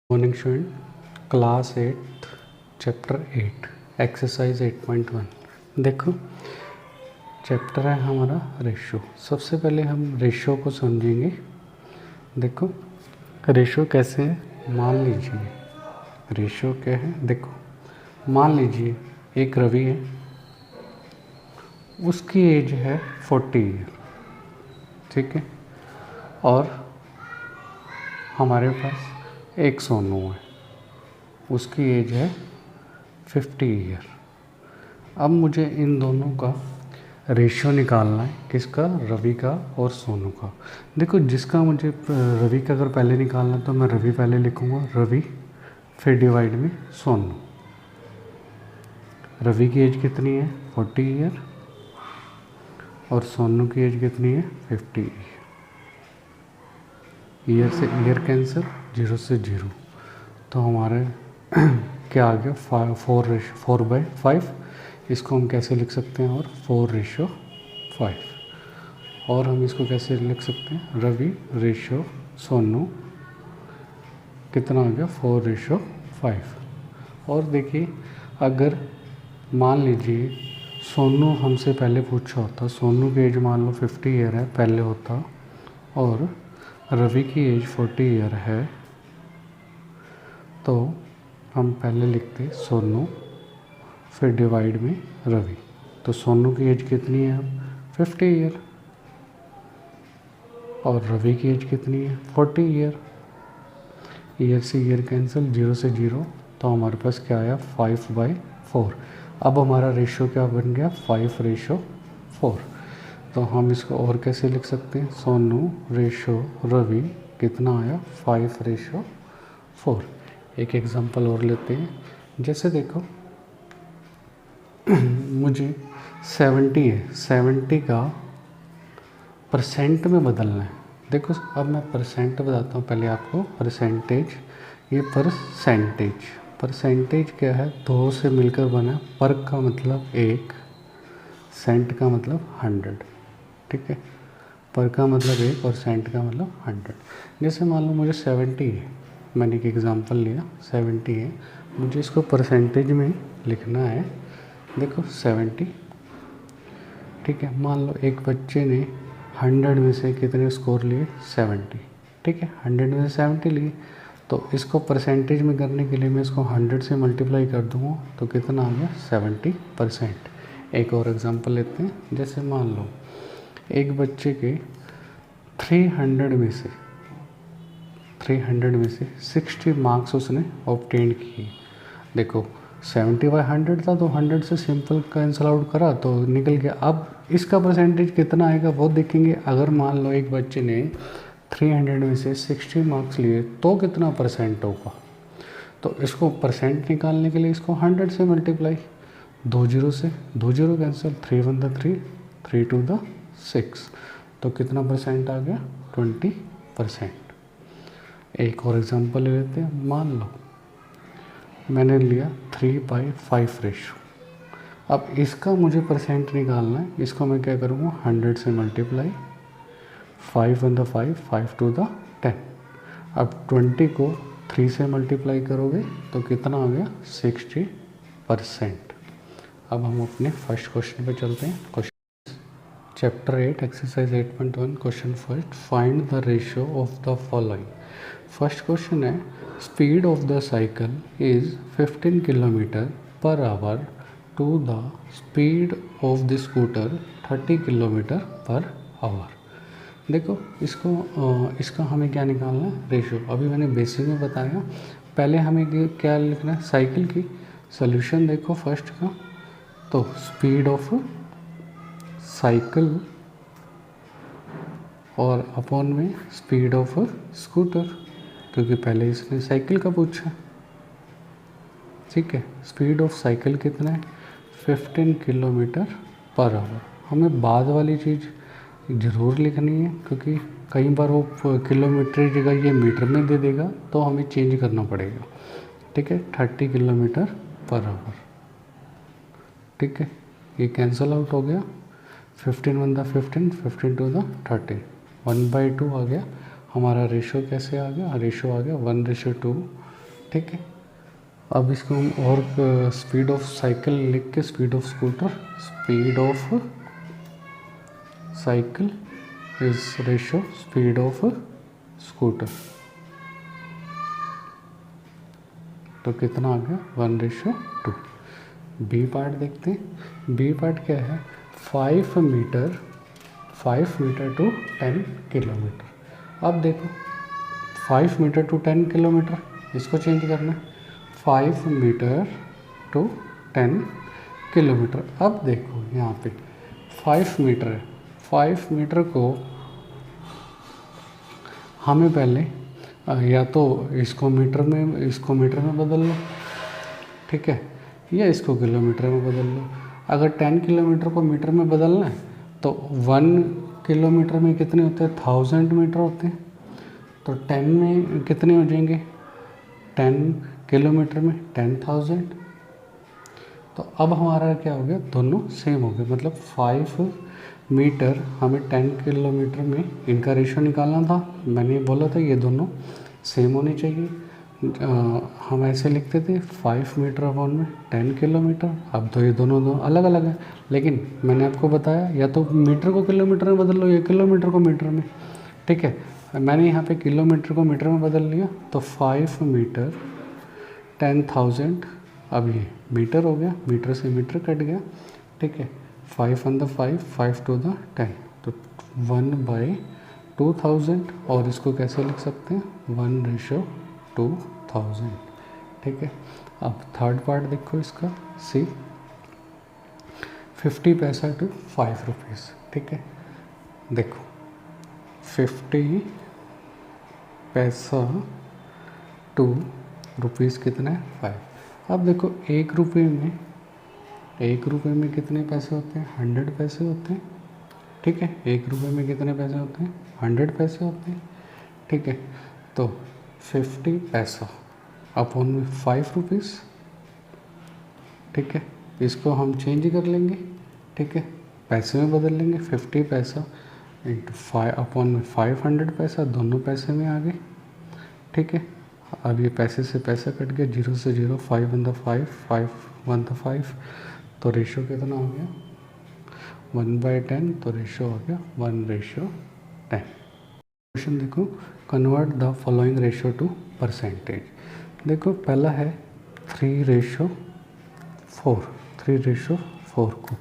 Morning student, class 8 chapter 8 exercise 8.1। देखो, chapter है हमारा रेशो। सबसे पहले हम रेशो को समझेंगे। देखो रेशो कैसे है, मान लीजिए रेशो क्या है। देखो मान लीजिए एक रवि है, उसकी एज है 40 ईयर, ठीक है, और हमारे पास एक सोनू है, उसकी एज है 50 ईयर। अब मुझे इन दोनों का रेशियो निकालना है, किसका, रवि का और सोनू का। देखो जिसका मुझे रवि का अगर पहले निकालना है तो मैं रवि पहले लिखूँगा, रवि, फिर डिवाइड में सोनू। रवि की एज कितनी है 40 ईयर और सोनू की एज कितनी है 50 ईयर। ईयर से ईयर कैंसिल, 0 से 0, तो हमारे क्या आ गया 4/5। इसको हम कैसे लिख सकते हैं, और 4/5। और हम इसको कैसे लिख सकते हैं, रवि रेशो सोनू कितना आ गया 4/5। और देखिए अगर मान लीजिए सोनू हमसे पहले पूछा होता, सोनू की एज मान लो 50 ईयर है पहले होता, और रवि की एज 40 ईयर है, तो हम पहले लिखते सोनू फिर डिवाइड में रवि। तो सोनू की एज कितनी है अब 50 ईयर और रवि की एज कितनी है 40 ईयर। ईयर से ईयर कैंसिल, 0 से 0, तो हमारे पास क्या आया 5/4। अब हमारा रेशो क्या बन गया 5/4। तो हम इसको और कैसे लिख सकते हैं, सोनू रेशो रवि कितना आया 5/4। एक एग्जांपल और लेते हैं। जैसे देखो मुझे 70 है, 70 का परसेंट में बदलना है। देखो अब मैं परसेंट बताता हूँ पहले आपको, परसेंटेज, ये परसेंटेज क्या है, 2 से मिलकर बना, पर का मतलब 1, सेंट का मतलब 100, ठीक है, पर का मतलब 1 और सेंट का मतलब 100। जैसे मान लो मुझे 70 है, मैंने एक एग्जांपल लिया 70 है, मुझे इसको परसेंटेज में लिखना है। देखो 70, ठीक है, मान लो एक बच्चे ने 100 में से कितने स्कोर लिए 70, ठीक है, 100 में से 70 लिए, तो इसको परसेंटेज में करने के लिए मैं इसको 100 से मल्टीप्लाई कर दूँगा तो कितना आ गया 70%। एक और एग्जांपल लेते हैं। जैसे मान लो एक बच्चे के 300 में से 60 मार्क्स उसने ऑब्टेन किए। देखो 70/100 था तो 100 से सिंपल कैंसिल आउट करा तो निकल गया। अब इसका परसेंटेज कितना आएगा वो देखेंगे। अगर मान लो एक बच्चे ने 300 में से 60 मार्क्स लिए तो कितना परसेंट होगा, तो इसको परसेंट निकालने के लिए इसको 100 से मल्टीप्लाई, 2 0 से 2 0 कैंसिल, 3 1 द 3, 3 2 द 6, तो कितना परसेंट आ गया 20%। एक और एग्जांपल ले लेते हैं। मान लो मैंने लिया 3/5 रेशो। अब इसका मुझे परसेंट निकालना है, इसको मैं क्या करूँगा 100 से मल्टीप्लाई, 5 1 द 5, 5 2 द 10। अब 20 को 3 से मल्टीप्लाई करोगे तो कितना आ गया 60%। अब हम अपने फर्स्ट क्वेश्चन पे चलते हैं। Question chapter 8 exercise 8.1 question first, find the ratio of the following. First question है, speed of the cycle is 15 kilometre per hour to the speed of the scooter 30 kilometre per hour. देखो इसका हमें क्या निकालना है, रेशियो। अभी मैंने basic में बताया, पहले हमें क्या लिखना है, साइकिल की। सोल्यूशन देखो फर्स्ट का, तो स्पीड ऑफ साइकिल और अपॉन में स्पीड ऑफ स्कूटर, क्योंकि पहले इसने साइकिल का पूछा, ठीक है। स्पीड ऑफ साइकिल कितना है 15 किलोमीटर पर आवर। हमें बाद वाली चीज़ ज़रूर लिखनी है, क्योंकि कई बार वो किलोमीटर की जगह ये मीटर में दे देगा तो हमें चेंज करना पड़ेगा, ठीक है। 30 किलोमीटर पर आवर, ठीक है, ये कैंसिल आउट हो गया। 15 1 द 15, 15 2 द 30, 1/2 आ गया। हमारा रेशो कैसे आ गया, रेशो आ गया 1/2 ठीक है। अब इसको हम और स्पीड ऑफ साइकिल लिख के speed of scooter, speed of cycle is ratio speed of scooter, तो कितना आ गया 1:2। बी पार्ट देखते हैं। बी पार्ट क्या है, 5 मीटर टू 10 किलोमीटर। अब देखो 5 मीटर टू 10 किलोमीटर, इसको चेंज करना है 5 मीटर टू 10 किलोमीटर। अब देखो यहाँ पे 5 मीटर है, 5 मीटर को हमें पहले या तो इसको मीटर में बदल लो, ठीक है, या इसको किलोमीटर में बदल लो। अगर 10 किलोमीटर को मीटर में बदलना है तो 1 किलोमीटर में कितने होते हैं, 1000 मीटर होते हैं। तो 10 में कितने हो जाएंगे, 10 किलोमीटर में 10,000। तो अब हमारा क्या हो गया, दोनों सेम हो गए, मतलब 5 मीटर हमें 10 किलोमीटर में इनका रेशो निकालना था। मैंने बोला था ये दोनों सेम होने चाहिए। हम ऐसे लिखते थे 5 मीटर अपॉन में 10 किलोमीटर। अब तो ये दोनों अलग अलग हैं, लेकिन मैंने आपको बताया या तो मीटर को किलोमीटर में बदल लो या किलोमीटर को मीटर में, ठीक है। मैंने यहाँ पे किलोमीटर को मीटर में बदल लिया, तो 5 मीटर 10,000। अब ये मीटर हो गया, मीटर से मीटर कट गया, ठीक है। 5 on the 5 to the 10, तो 1/2000। और इसको कैसे लिख सकते हैं, 1:2000, ठीक है। अब थर्ड पार्ट देखो इसका, सी 50 पैसा टू 5 रुपीज़, ठीक है। देखो 50 पैसा टू रुपीज़ कितना है, 5। अब देखो 1 रुपये में कितने पैसे होते हैं, 100 पैसे होते हैं, ठीक है। 1 रुपये में कितने पैसे होते हैं, 100 पैसे होते हैं, ठीक है। तो 50 पैसा अपॉन में 5 रुपीज़, ठीक है। इसको हम चेंज कर लेंगे, ठीक है, पैसे में बदल लेंगे। 50 पैसा इंटू 5 अपॉन में 500 पैसा, दोनों पैसे में आ गए, ठीक है। अब ये पैसे से पैसा कट गया, 0 से 0, 5 on the 5, 5 1 the 5, तो रेशो कितना हो गया 1/10, तो रेशो हो गया 1:10। क्वेश्चन देखो, convert the following ratio two percentage. देखो पहला है 3:4, 3:4 को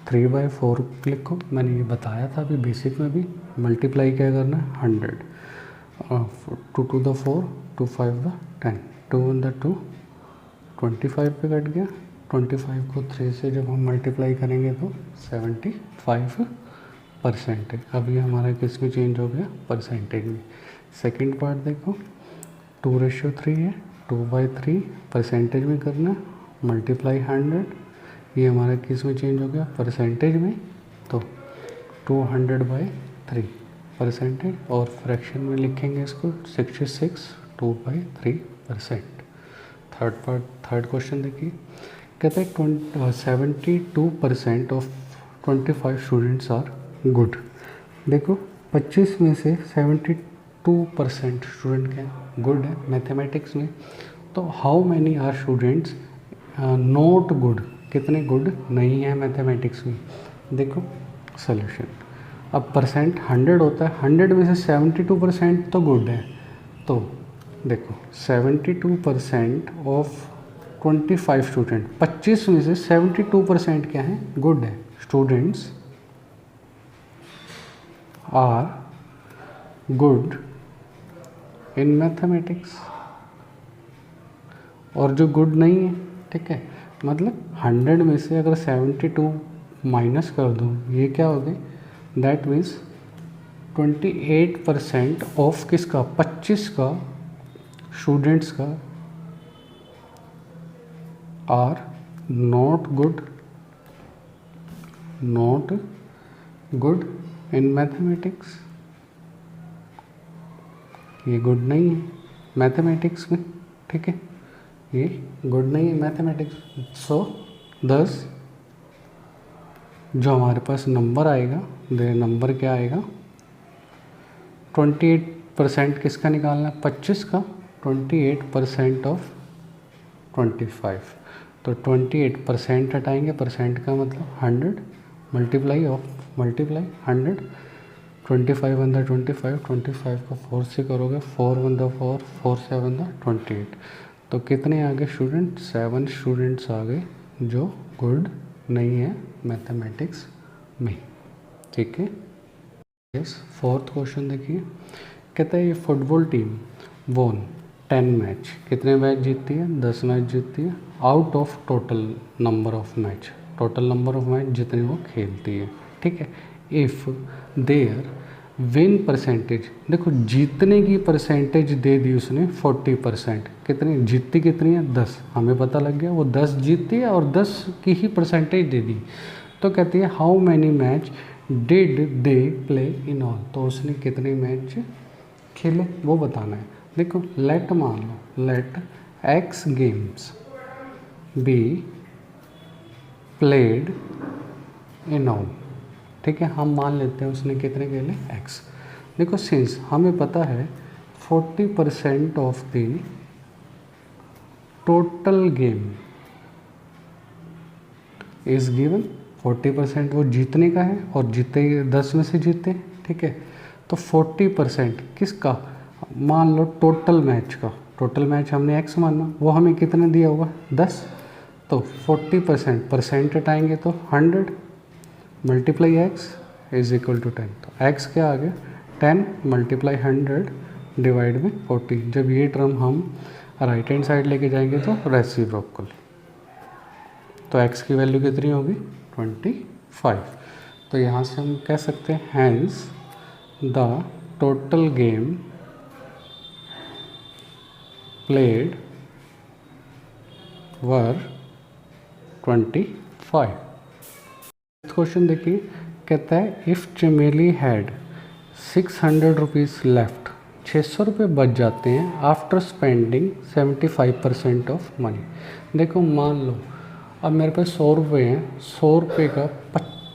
3/4 लिखो। मैंने ये बताया था अभी बेसिक में भी, मल्टीप्लाई क्या करना है 100, 2 to the 4, 2 5 the 10, 2 on the 2, 25 पे कट गया। 25 को 3 से जब हम मल्टीप्लाई करेंगे तो 75% है। अब ये हमारा किस में चेंज हो गया, परसेंटेज में। सेकंड पार्ट देखो 2:3 है, 2/3 परसेंटेज में करना, मल्टीप्लाई 100, ये हमारा किस में चेंज हो गया, परसेंटेज में। तो 200/3 परसेंटेज, और फ्रैक्शन में लिखेंगे इसको 66 2/3%। थर्ड क्वेश्चन देखिए, कहते हैं 72% ऑफ 25 स्टूडेंट्स आर गुड। देखो 25 में से 72% स्टूडेंट क्या गुड है मैथमेटिक्स में। तो how many are students not good, कितने गुड नहीं है मैथमेटिक्स में। देखो सॉल्यूशन, अब परसेंट 100 होता है, 100 में से 72% तो गुड है। तो देखो 72% ऑफ 25 स्टूडेंट, 25 में से 72% क्या है, गुड है। Students are good in mathematics, और जो गुड नहीं है, ठीक है, मतलब 100 में से अगर 72 माइनस कर दूँ, ये क्या हो गई, दैट मीन्स 28% ऑफ किसका, 25 का स्टूडेंट्स का are not good in mathematics. ये गुड नहीं है मैथमेटिक्स में, ठीक है, ये गुड नहीं है मैथमेटिक्स। सो thus जो हमारे पास नंबर आएगा, नंबर क्या आएगा, 28% किसका निकालना है, 25 का, 28% ऑफ 25, तो 28% हटाएंगे, परसेंट का मतलब 100 मल्टीप्लाई 100, 25 अंदर 25 को 4 से करोगे, 4 अंदर 4, 4 से अंदर 28, तो कितने आ गए स्टूडेंट? 7 स्टूडेंट्स आ गए जो गुड नहीं है मैथमेटिक्स में, ठीक है। यस, फोर्थ क्वेश्चन देखिए, कहता है ये फुटबॉल टीम वोन 10 मैच, कितने मैच जीतती है? 10 मैच जीतती है, out of total number of match, total number of match जितने वो खेलती है, ठीक है। इफ़ देयर विन परसेंटेज, देखो जीतने की परसेंटेज दे दी उसने 40%, कितनी जीतती कितनी है? 10, हमें पता लग गया वो 10 जीतती है और 10 की ही परसेंटेज दे दी, तो कहती है how many match did they play in all, तो उसने कितने मैच खेले वो बताना है। देखो लेट मान लो, let x games be played in all, ठीक है, हम मान लेते हैं उसने कितने खेले? एक्स। देखो सिंस हमें पता है 40% of the total game is given, 40% वो जीतने का है और जीते 10 में से जीते, ठीक है। तो 40% किसका? मान लो टोटल मैच का, टोटल मैच हमने एक्स माना, वो हमें कितने दिया होगा? 10, तो 40% परसेंट हटाएंगे तो 100 multiply X is equal to 10, तो एक्स क्या आ गया? 10 मल्टीप्लाई 100 डिवाइड में 40, जब ये टर्म हम राइट हैंड साइड लेके जाएंगे तो रेसिप्रोकल, तो x की वैल्यू कितनी होगी? 25, तो यहाँ से हम कह सकते हैं hence the total game played were 25। Question देखिए, कहता है इफ़ चमेली हैड 600 रुपीज़ लेफ्ट, 600 रुपये बच जाते हैं आफ्टर स्पेंडिंग 75% ऑफ मनी। देखो मान लो अब मेरे पास 100 रुपये हैं, 100 रुपये का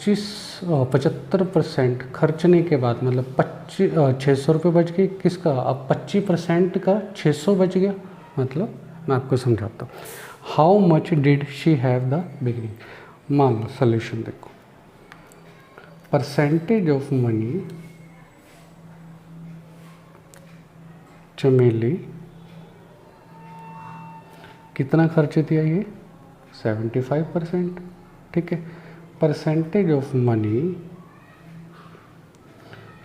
75% खर्चने के बाद, मतलब 600 रुपये बच गए किसका? अब 25% का 600 बच गया, मतलब मैं आपको समझाता हूँ। How much did she have the beginning, मान लो सोल्यूशन देखो, परसेंटेज ऑफ मनी चमेली कितना खर्च दिया? ये 75%, ठीक है। परसेंटेज ऑफ मनी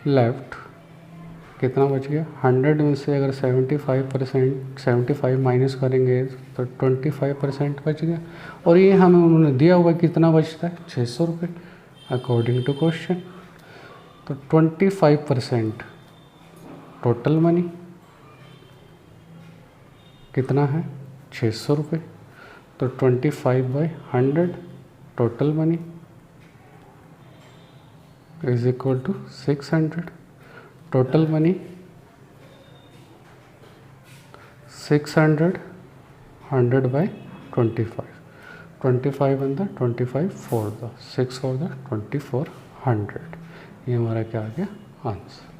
लेफ्ट कितना बच गया? 100 में से अगर 75 माइनस करेंगे तो 25% बच गया, और ये हमें उन्होंने दिया हुआ कितना बचता है? 600 रुपये अकॉर्डिंग टू क्वेश्चन, तो 25% टोटल मनी कितना है? 600 रुपये, तो 25/100 total money is equal to 600, total money 600, 100/25, 25 अंदर 25 4 द 6 और द 2400, ये हमारा क्या आ गया आंसर।